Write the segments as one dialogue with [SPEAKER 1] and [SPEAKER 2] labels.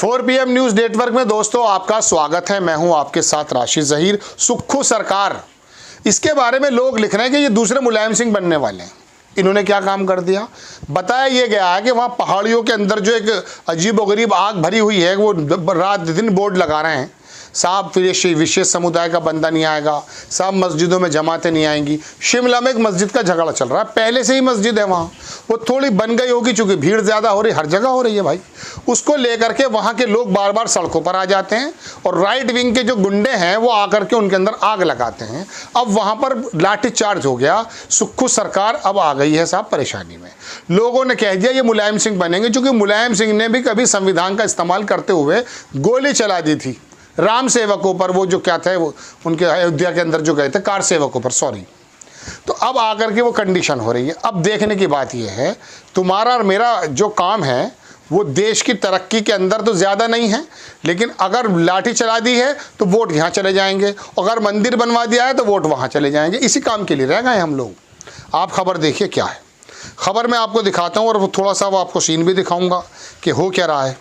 [SPEAKER 1] 4 PM news network में दोस्तों आपका स्वागत है। मैं हूं आपके साथ राशिद ज़हीर। सुक्खू सरकार, इसके बारे में लोग लिख रहे हैं कि ये दूसरे मुलायम सिंह बनने वाले हैं। इन्होंने क्या काम कर दिया? बताया ये गया है कि वहाँ पहाड़ियों के अंदर जो एक अजीबोगरीब आग भरी हुई है, वो रात दिन बोर्ड लगा रहे हैं, साहब फिर विशेष समुदाय का बंदा नहीं आएगा, साहब मस्जिदों में जमातें नहीं आएंगी। शिमला में एक मस्जिद का झगड़ा चल रहा है, पहले से ही मस्जिद है वहाँ, वो थोड़ी बन गई होगी चूँकि भीड़ ज़्यादा हो रही, हर जगह हो रही है भाई। उसको लेकर के वहाँ के लोग बार बार सड़कों पर आ जाते हैं और राइट विंग के जो गुंडे हैं वो आकर के उनके अंदर आग लगाते हैं। अब वहाँ पर लाठी चार्ज हो गया। सुक्खू सरकार अब आ गई है साहब परेशानी में। लोगों ने कह दिया ये मुलायम सिंह बनेंगे, क्योंकि मुलायम सिंह ने भी कभी संविधान का इस्तेमाल करते हुए गोली चला दी थी राम सेवकों पर, वो जो क्या थे वो उनके अयोध्या के अंदर जो गए थे कार सेवकों पर, सॉरी। तो अब आकर के वो कंडीशन हो रही है। अब देखने की बात ये है, तुम्हारा और मेरा जो काम है वो देश की तरक्की के अंदर तो ज़्यादा नहीं है, लेकिन अगर लाठी चला दी है तो वोट यहाँ चले जाएंगे, अगर मंदिर बनवा दिया है तो वोट वहाँ चले जाएंगे। इसी काम के लिए रह गए हम लोग। आप खबर देखिए क्या है। खबर मैं आपको दिखाता हूँ और थोड़ा सा वो आपको सीन भी दिखाऊँगा कि हो क्या रहा है।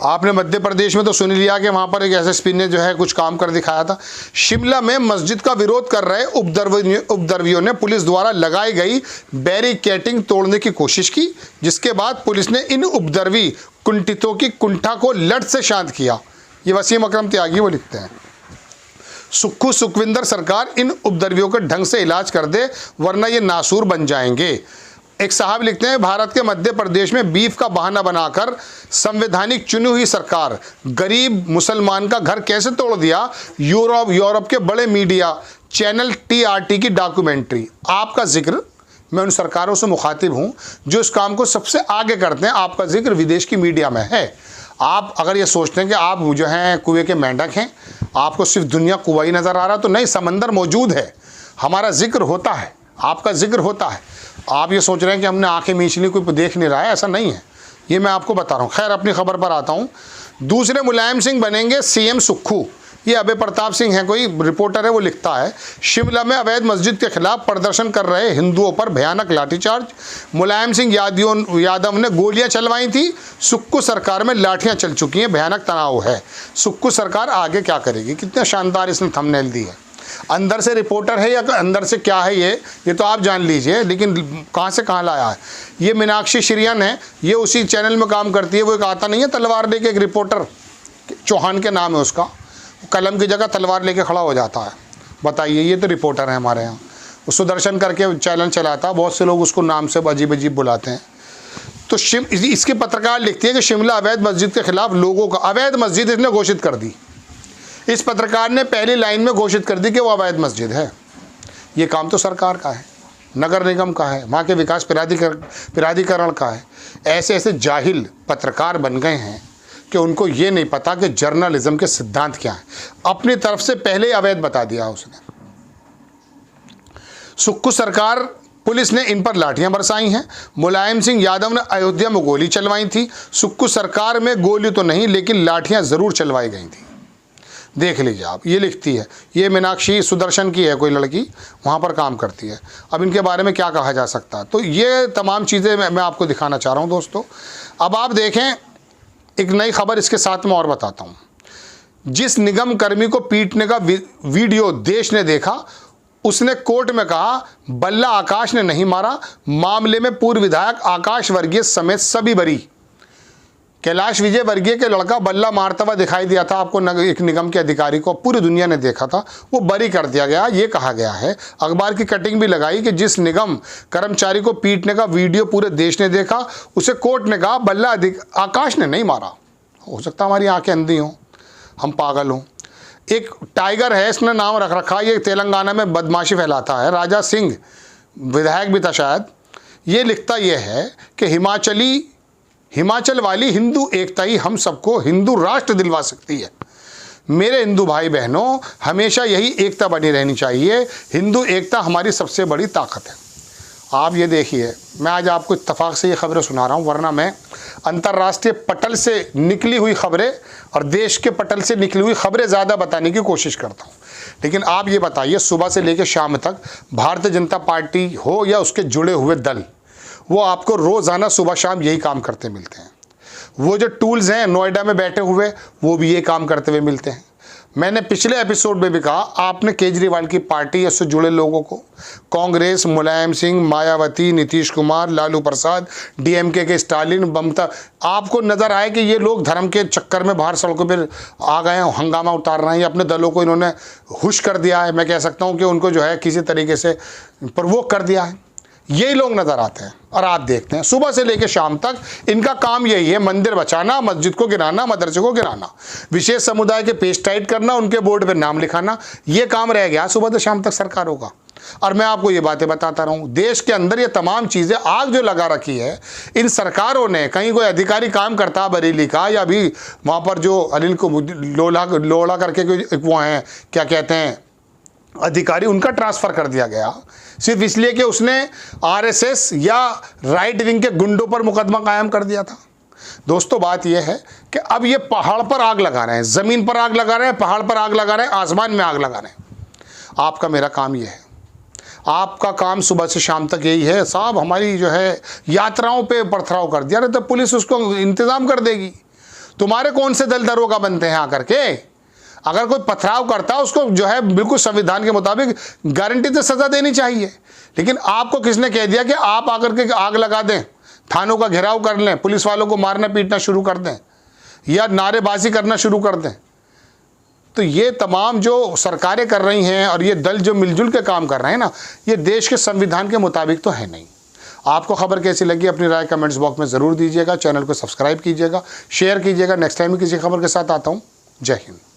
[SPEAKER 1] आपने मध्य प्रदेश में तो सुन लिया कि वहाँ पर एक एसएसपी ने जो है कुछ काम कर दिखाया था। शिमला में मस्जिद का विरोध कर रहे उपद्रवियों ने पुलिस द्वारा लगाई गई बैरिकेडिंग तोड़ने की कोशिश की, जिसके बाद पुलिस ने इन उपद्रवी कुंठितों की कुंठा को लठ से शांत किया। ये वसीम अकरम त्यागी वो लिखते हैं। सुखविंदर सरकार इन उपद्रवियों का ढंग से इलाज कर दे, वरना ये नासूर बन जाएंगे। एक साहब लिखते हैं, भारत के मध्य प्रदेश में बीफ का बहाना बनाकर संवैधानिक चुनी हुई सरकार गरीब मुसलमान का घर कैसे तोड़ दिया। यूरोप के बड़े मीडिया चैनल TRT की डॉक्यूमेंट्री। आपका जिक्र, मैं उन सरकारों से मुखातिब हूं जो इस काम को सबसे आगे करते हैं। आपका जिक्र विदेश की मीडिया में है। आप अगर ये सोचते हैं कि आप जो हैं कुएं के मेंढक हैं, आपको सिर्फ दुनिया कुआं ही नज़र आ रहा, तो नहीं, समंदर मौजूद है। हमारा जिक्र होता है, आपका जिक्र होता है। आप ये सोच रहे हैं कि हमने आंखें मींच ली, कोई देख नहीं रहा है, ऐसा नहीं है। ये मैं आपको बता रहा हूँ। खैर, अपनी खबर पर आता हूँ। दूसरे मुलायम सिंह बनेंगे CM सुक्खू। ये अभय प्रताप सिंह है, कोई रिपोर्टर है, वो लिखता है, शिमला में अवैध मस्जिद के खिलाफ प्रदर्शन कर रहे हिंदुओं पर भयानक लाठीचार्ज। मुलायम सिंह यादव ने गोलियां चलवाई थी। सुक्खू सरकार में लाठियां चल चुकी हैं, भयानक तनाव है। सुक्खू सरकार आगे क्या करेगी? कितने शानदार इसने थंबनेल दी है। अंदर से रिपोर्टर है या अंदर से क्या है ये तो आप जान लीजिए, लेकिन कहाँ से कहाँ लाया है। ये मीनाक्षी श्रियन है, ये उसी चैनल में काम करती है। वो एक आता नहीं है तलवार लेके, एक रिपोर्टर चौहान के नाम है उसका, कलम की जगह तलवार लेके खड़ा हो जाता है। बताइए, ये तो रिपोर्टर है हमारे यहाँ। वो सुदर्शन करके चैनल चलाता, बहुत से लोग उसको नाम से अजीब अजीब बुलाते हैं। तो इसके पत्रकार लिखती है कि शिमला अवैध मस्जिद के खिलाफ लोगों का, अवैध मस्जिद इसने घोषित कर दी। इस पत्रकार ने पहली लाइन में घोषित कर दी कि वो अवैध मस्जिद है। ये काम तो सरकार का है, नगर निगम का है, वहाँ के विकास प्राधिकरण का है। ऐसे ऐसे जाहिल पत्रकार बन गए हैं कि उनको ये नहीं पता कि जर्नलिज्म के सिद्धांत क्या है। अपनी तरफ से पहले अवैध बता दिया उसने। सुक्खू सरकार, पुलिस ने इन पर लाठियां बरसाई हैं। मुलायम सिंह यादव ने अयोध्या में गोली चलवाई थी। सुक्खू सरकार में गोली तो नहीं, लेकिन लाठियां जरूर चलवाई गई थी। देख लीजिए आप, ये लिखती है, ये मीनाक्षी सुदर्शन की है, कोई लड़की वहाँ पर काम करती है। अब इनके बारे में क्या कहा जा सकता है? तो ये तमाम चीज़ें मैं आपको दिखाना चाह रहा हूँ दोस्तों। अब आप देखें, एक नई खबर इसके साथ में और बताता हूँ। जिस निगम कर्मी को पीटने का वीडियो देश ने देखा, उसने कोर्ट में कहा बल्ला आकाश ने नहीं मारा। मामले में पूर्व विधायक आकाश वर्गीय समेत सभी बरी। कैलाश विजय वर्गीय के लड़का बल्ला मारता हुआ दिखाई दिया था आपको, एक निगम के अधिकारी को, पूरी दुनिया ने देखा था, वो बरी कर दिया गया। ये कहा गया है, अखबार की कटिंग भी लगाई कि जिस निगम कर्मचारी को पीटने का वीडियो पूरे देश ने देखा, उसे कोर्ट ने कहा बल्ला आकाश ने नहीं मारा। हो सकता हमारी आंखें अंधी हों, हम पागल हों। एक टाइगर है, इसने नाम रख रखा, ये तेलंगाना में बदमाशी फैलाता है, राजा सिंह, विधायक भी था शायद। ये लिखता यह है कि हिमाचल वाली हिंदू एकता ही हम सबको हिंदू राष्ट्र दिलवा सकती है। मेरे हिंदू भाई बहनों, हमेशा यही एकता बनी रहनी चाहिए। हिंदू एकता हमारी सबसे बड़ी ताकत है। आप ये देखिए, मैं आज आपको इत्तफाक से ये खबरें सुना रहा हूँ, वरना मैं अंतर्राष्ट्रीय पटल से निकली हुई खबरें और देश के पटल से निकली हुई खबरें ज़्यादा बताने की कोशिश करता हूँ। लेकिन आप ये बताइए, सुबह से लेकर शाम तक भारतीय जनता पार्टी हो या उसके जुड़े हुए दल, वो आपको रोज़ाना सुबह शाम यही काम करते मिलते हैं। वो जो टूल्स हैं नोएडा में बैठे हुए, वो भी ये काम करते हुए मिलते हैं। मैंने पिछले एपिसोड में भी कहा, आपने केजरीवाल की पार्टी या उससे जुड़े लोगों को, कांग्रेस, मुलायम सिंह, मायावती, नीतीश कुमार, लालू प्रसाद, डीएमके के स्टालिन, ममता, आपको नज़र आए कि ये लोग धर्म के चक्कर में बाहर सड़कों पर आ गए हैं, हंगामा उतार रहे हैं, अपने दलों को इन्होंने हुश कर दिया है। मैं कह सकता हूँ कि उनको जो है किसी तरीके से प्रवोक कर दिया है। यही लोग नज़र आते हैं और आप देखते हैं सुबह से लेकर शाम तक इनका काम यही है, मंदिर बचाना, मस्जिद को गिराना, मदरसे को गिराना, विशेष समुदाय के पेज टाइट करना, उनके बोर्ड पर नाम लिखाना, ये काम रह गया सुबह से शाम तक सरकारों का। और मैं आपको ये बातें बताता रहा हूँ, देश के अंदर ये तमाम चीज़ें आग जो लगा रखी है इन सरकारों ने। कहीं कोई अधिकारी काम करता बरेली का, या अभी वहाँ पर जो अनिल को लोढ़ा करके वो हैं, क्या कहते हैं, अधिकारी, उनका ट्रांसफ़र कर दिया गया सिर्फ इसलिए कि उसने आरएसएस या राइट विंग के गुंडों पर मुकदमा कायम कर दिया था। दोस्तों बात यह है कि अब ये पहाड़ पर आग लगा रहे हैं, ज़मीन पर आग लगा रहे हैं, पहाड़ पर आग लगा रहे हैं, आसमान में आग लगा रहे हैं। आपका मेरा काम यह है, आपका काम सुबह से शाम तक यही है, साहब हमारी जो है यात्राओं पे पथराव कर दिया, नहीं तो पुलिस उसको इंतज़ाम कर देगी। तुम्हारे कौन से दल दरोगा बनते हैं आकर के? अगर कोई पथराव करता है उसको जो है बिल्कुल संविधान के मुताबिक गारंटी से सज़ा देनी चाहिए। लेकिन आपको किसने कह दिया कि आप आकर के आग लगा दें, थानों का घेराव कर लें, पुलिस वालों को मारना पीटना शुरू कर दें या नारेबाजी करना शुरू कर दें? तो ये तमाम जो सरकारें कर रही हैं और ये दल जो मिलजुल के काम कर रहे हैं ना, ये देश के संविधान के मुताबिक तो है नहीं। आपको खबर कैसी लगी अपनी राय कमेंट्स बॉक्स में ज़रूर दीजिएगा। चैनल को सब्सक्राइब कीजिएगा, शेयर कीजिएगा। नेक्स्ट टाइम किसी खबर के साथ आता हूँ। जय हिंद।